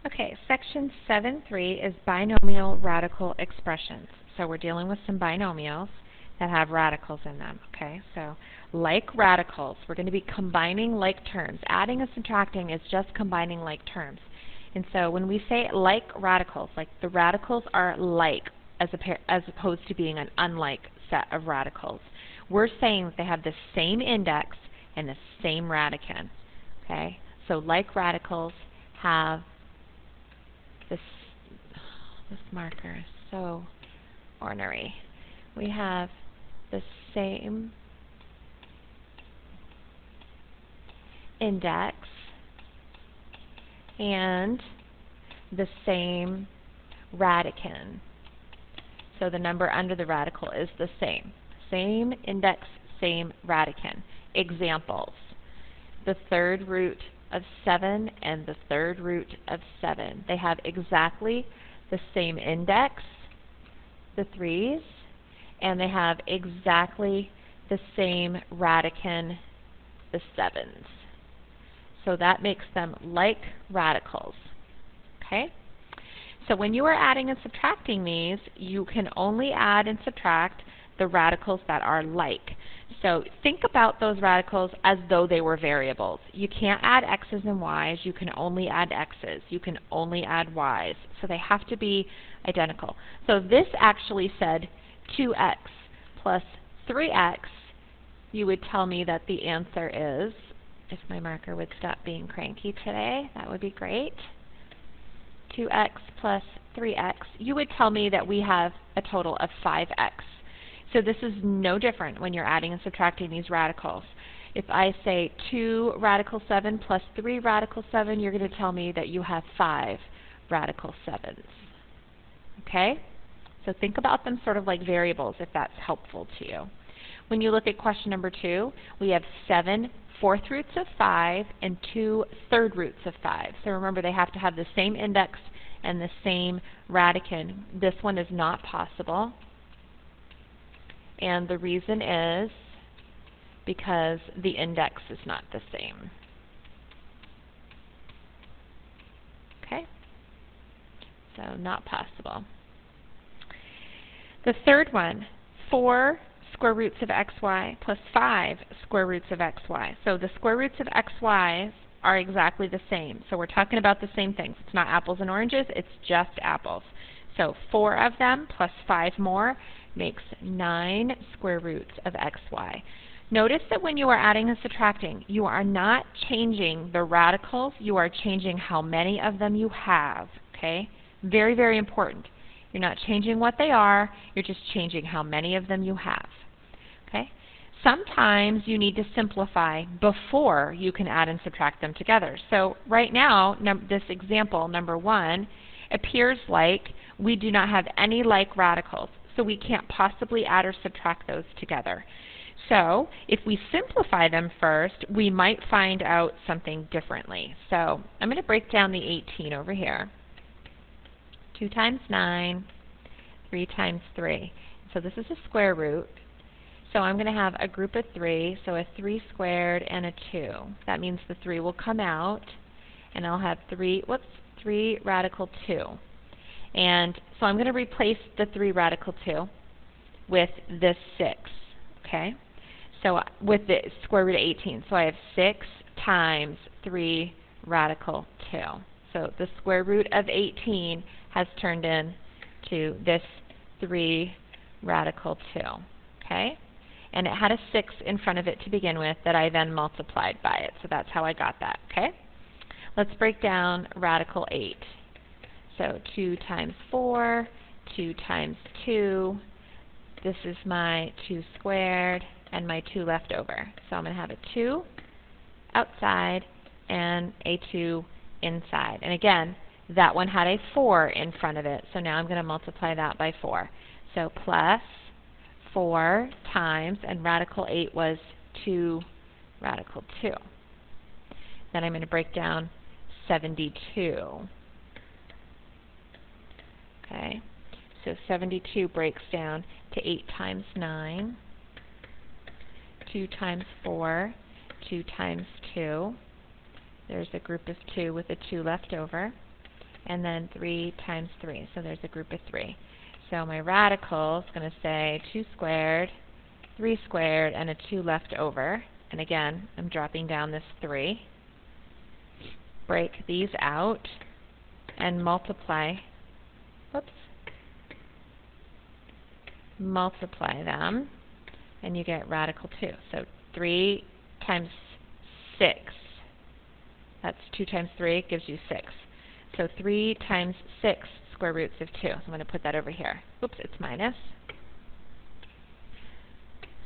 Okay, section 7.3 is binomial radical expressions. So we're dealing with some binomials that have radicals in them. Okay, so like radicals, we're going to be combining like terms. Adding and subtracting is just combining like terms. And so when we say like radicals, like the radicals are like as opposed to being an unlike set of radicals, we're saying that they have the same index and the same radicand. Okay, so like radicals have this marker is so ornery. We have the same index and the same radicand. So the number under the radical is the same. Same index, same radicand. Examples. The third root of 7 and the third root of 7. They have exactly the same index, the 3's, and they have exactly the same radicand, the 7's. So that makes them like radicals. Okay? So when you are adding and subtracting these, you can only add and subtract the radicals that are like. So think about those radicals as though they were variables. You can't add x's and y's. You can only add x's. You can only add y's. So they have to be identical. So if this actually said 2x plus 3x, you would tell me that the answer is, if my marker would stop being cranky today, that would be great. 2x plus 3x, you would tell me that we have a total of 5x. So this is no different when you're adding and subtracting these radicals. If I say 2 radical 7 plus 3 radical 7, you're going to tell me that you have 5 radical 7s. Okay? So think about them sort of like variables if that's helpful to you. When you look at question number 2, we have 7 fourth roots of 5 and 2 third roots of 5. So remember, they have to have the same index and the same radicand. This one is not possible. And the reason is because the index is not the same. Okay? So not possible. The third one, 4 square roots of xy plus 5 square roots of xy. So the square roots of xy's are exactly the same. So we're talking about the same things. It's not apples and oranges, it's just apples. So 4 of them plus 5 more makes 9 square roots of xy. Notice that when you are adding and subtracting, you are not changing the radicals, you are changing how many of them you have. Okay? Very, very important. You're not changing what they are, you're just changing how many of them you have. Okay? Sometimes you need to simplify before you can add and subtract them together. So right now, this example, number 1, appears like we do not have any like radicals, so we can't possibly add or subtract those together. So if we simplify them first, we might find out something differently. So I'm going to break down the 18 over here. 2 times 9, 3 times 3. So this is a square root. So I'm going to have a group of 3, so a 3 squared and a 2. That means the 3 will come out, and I'll have 3 radical 2. And so I'm going to replace the 3 radical 2 with this 6, okay? So with the square root of 18. So I have 6 times 3 radical 2. So the square root of 18 has turned into this 3 radical 2, okay? And it had a 6 in front of it to begin with that I then multiplied by it. So that's how I got that, okay? Let's break down radical 8. So 2 times 4, 2 times 2. This is my 2 squared and my 2 left over. So I'm going to have a 2 outside and a 2 inside. And again, that one had a 4 in front of it. So now I'm going to multiply that by 4. So plus 4 times, and radical 8 was 2 radical 2. Then I'm going to break down 72. Okay, so 72 breaks down to 8 times 9, 2 times 4, 2 times 2. There's a group of 2 with a 2 left over. and then 3 times 3. So there's a group of 3. So my radical is going to say 2 squared, 3 squared, and a 2 left over. And again, I'm dropping down this 3. Break these out and multiply. Whoops. Multiply them, and you get radical 2. So 3 times 6. That's 2 times 3 gives you 6. So 3 times 6 square roots of 2. So I'm going to put that over here. Oops, it's minus.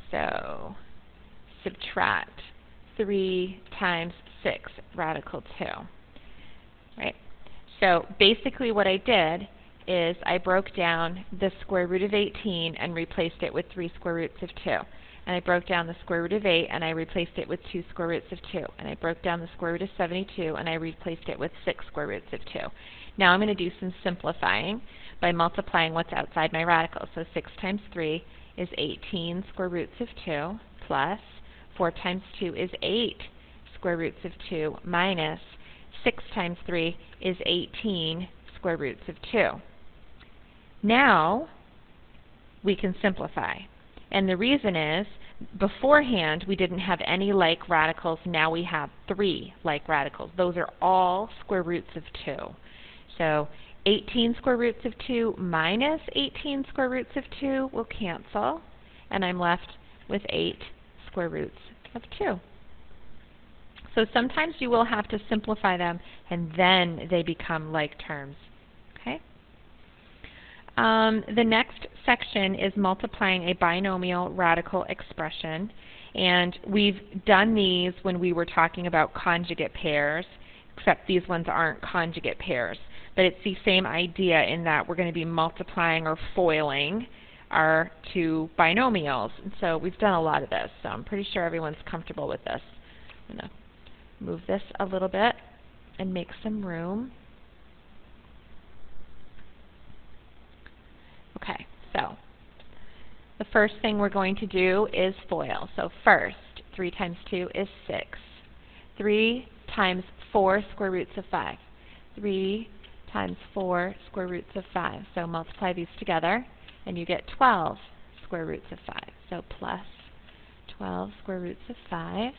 So subtract 3 times 6 radical 2. Right? So basically what I did is I broke down the square root of 18 and replaced it with 3 square roots of 2. And I broke down the square root of 8 and I replaced it with 2 square roots of 2. And I broke down the square root of 72 and I replaced it with 6 square roots of 2. Now I'm going to do some simplifying by multiplying what's outside my radical. So 6 times 3 is 18 square roots of 2 plus 4 times 2 is 8 square roots of 2 minus 6 times 3 is 18 square roots of 2. Now we can simplify. And the reason is, beforehand we didn't have any like radicals. Now we have 3 like radicals. Those are all square roots of 2. So 18 square roots of 2 minus 18 square roots of 2 will cancel. And I'm left with 8 square roots of 2. So sometimes you will have to simplify them and then they become like terms. Okay? The next section is multiplying a binomial radical expression. And we've done these when we were talking about conjugate pairs, except these ones aren't conjugate pairs. But it's the same idea in that we're going to be multiplying or foiling our two binomials. And so we've done a lot of this, so I'm pretty sure everyone's comfortable with this. I'm going to move this a little bit and make some room. Okay, so the first thing we're going to do is FOIL. So first, 3 times 2 is 6. 3 times 4 square roots of 5. 3 times 4 square roots of 5. So multiply these together, and you get 12 square roots of 5. So plus 12 square roots of 5.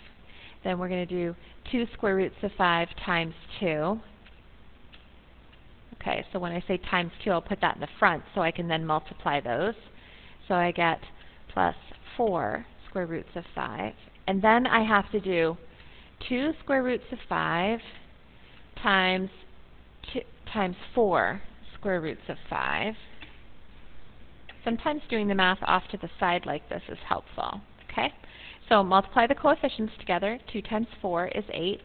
Then we're going to do 2 square roots of 5 times 2. Okay, so when I say times 2, I'll put that in the front so I can then multiply those. So I get plus 4 square roots of 5. And then I have to do 2 square roots of 5 times 4 square roots of 5. Sometimes doing the math off to the side like this is helpful. Okay, so multiply the coefficients together. 2 times 4 is 8.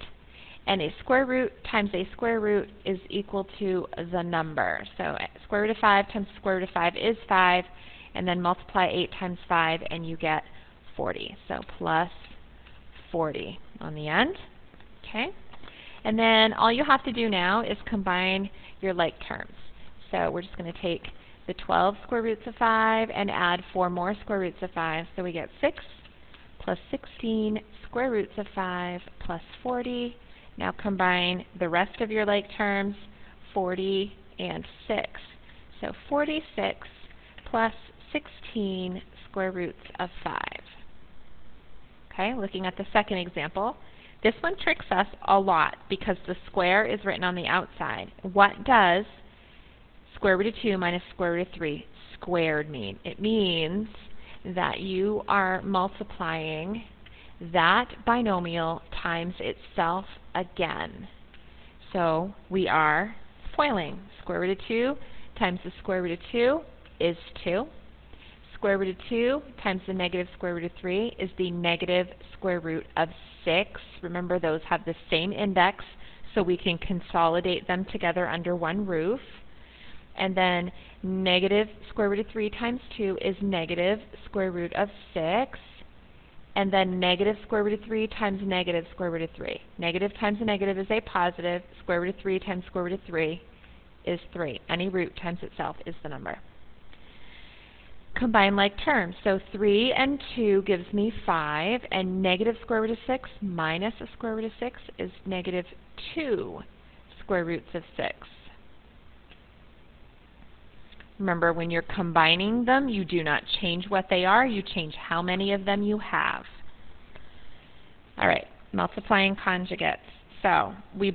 And a square root times a square root is equal to the number. So square root of 5 times square root of 5 is 5. And then multiply 8 times 5 and you get 40. So plus 40 on the end. Okay. And then all you have to do now is combine your like terms. So we're just going to take the 12 square roots of 5 and add 4 more square roots of 5. So we get 6 plus 16 square roots of 5 plus 40. Now combine the rest of your like terms, 40 and 6. So 46 plus 16 square roots of 5. Okay, looking at the second example. This one tricks us a lot because the square is written on the outside. What does square root of 2 minus square root of 3 squared mean? It means that you are multiplying that binomial times itself again. So we are FOILing. Square root of 2 times the square root of 2 is 2. Square root of 2 times the negative square root of 3 is the negative square root of 6. Remember, those have the same index, so we can consolidate them together under one roof. And then negative square root of 3 times 2 is negative square root of 6. And then negative square root of 3 times negative square root of 3. Negative times a negative is a positive. Square root of 3 times square root of 3 is 3. Any root times itself is the number. Combine like terms. So 3 and 2 gives me 5, and negative square root of 6 minus a square root of 6 is negative 2 square roots of 6. Remember, when you're combining them, you do not change what they are, you change how many of them you have. All right, multiplying conjugates. So we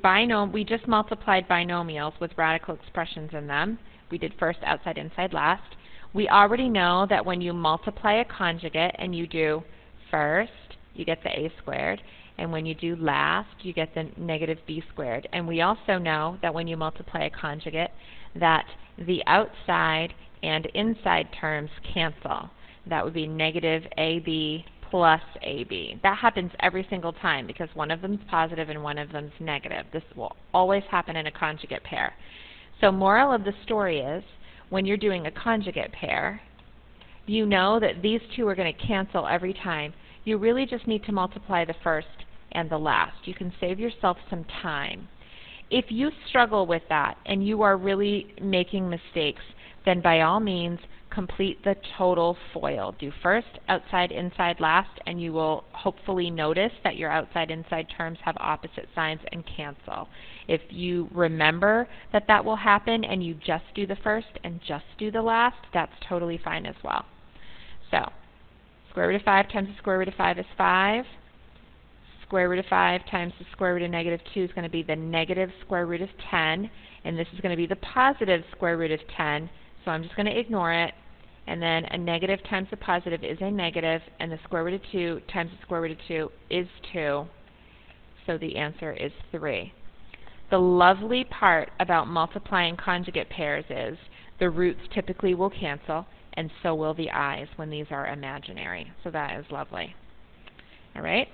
just multiplied binomials with radical expressions in them. We did first, outside, inside, last. We already know that when you multiply a conjugate and you do first, you get the a squared, and when you do last, you get the negative b squared. And we also know that when you multiply a conjugate, that the outside and inside terms cancel. That would be negative ab plus ab. That happens every single time because one of them is positive and one of them is negative. This will always happen in a conjugate pair. So moral of the story is, when you're doing a conjugate pair, you know that these two are going to cancel every time. You really just need to multiply the first and the last. You can save yourself some time. If you struggle with that and you are really making mistakes, then by all means complete the total FOIL. Do first, outside, inside, last, and you will hopefully notice that your outside, inside terms have opposite signs and cancel. If you remember that that will happen and you just do the first and just do the last, that's totally fine as well. So, square root of 5 times the square root of 5 is 5. Square root of 5 times the square root of negative 2 is going to be the negative square root of 10, and this is going to be the positive square root of 10, so I'm just going to ignore it. And then a negative times a positive is a negative, and the square root of 2 times the square root of 2 is 2, so the answer is 3. The lovely part about multiplying conjugate pairs is the roots typically will cancel, and so will the i's when these are imaginary. So that is lovely. All right,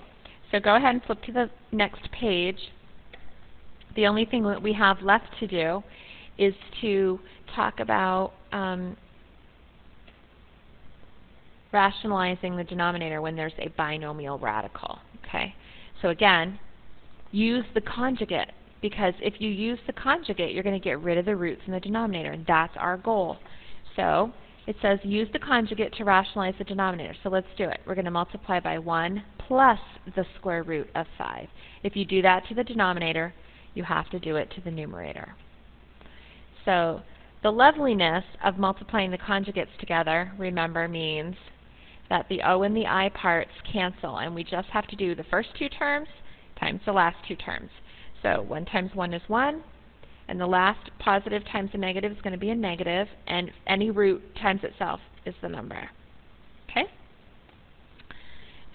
so go ahead and flip to the next page. The only thing that we have left to do is to talk about rationalizing the denominator when there's a binomial radical. Okay, so again, use the conjugate, because if you use the conjugate, you're going to get rid of the roots in the denominator, and that's our goal. So it says use the conjugate to rationalize the denominator. So let's do it. We're going to multiply by 1 plus the square root of 5. If you do that to the denominator, you have to do it to the numerator. So the loveliness of multiplying the conjugates together, remember, means that the o and the I parts cancel, and we just have to do the first two terms times the last two terms. So 1 times 1 is 1, and the last positive times a negative is going to be a negative, and any root times itself is the number. Okay?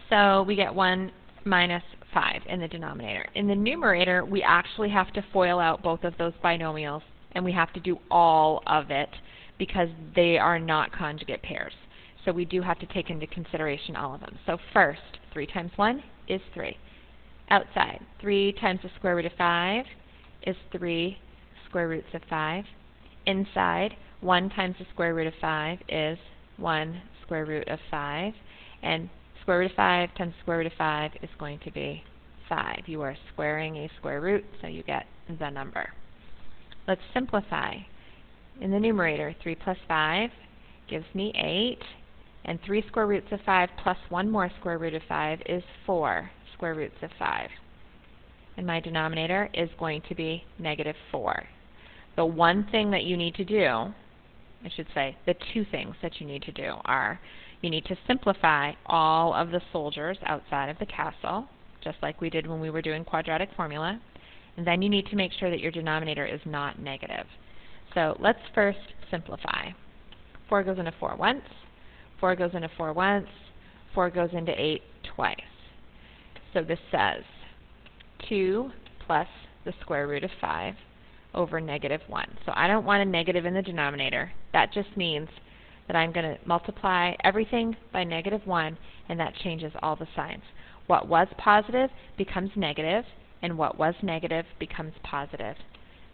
So we get 1 minus 5 in the denominator. In the numerator, we actually have to FOIL out both of those binomials, and we have to do all of it because they are not conjugate pairs. So we do have to take into consideration all of them. So first, 3 times 1 is 3. Outside, 3 times the square root of 5 is 3 square roots of 5. Inside, 1 times the square root of 5 is 1 square root of 5. And square root of 5 times the square root of 5 is going to be 5. You are squaring a square root, so you get the number. Let's simplify. In the numerator, 3 plus 5 gives me 8. And 3 square roots of 5 plus 1 more square root of 5 is 4 square roots of 5. And my denominator is going to be negative 4. The one thing that you need to do, I should say, the two things that you need to do are, you need to simplify all of the soldiers outside of the castle, just like we did when we were doing quadratic formula. And then you need to make sure that your denominator is not negative. So let's first simplify. 4 goes into 4 once. 4 goes into 4 once, 4 goes into 8 twice. So this says 2 plus the square root of 5 over negative 1. So I don't want a negative in the denominator. That just means that I'm going to multiply everything by negative 1, and that changes all the signs. What was positive becomes negative, and what was negative becomes positive.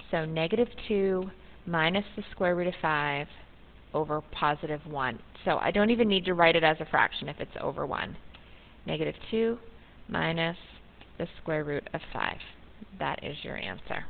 So negative 2 minus the square root of 5 over positive 1. So I don't even need to write it as a fraction if it's over 1. Negative 2 minus the square root of 5. That is your answer.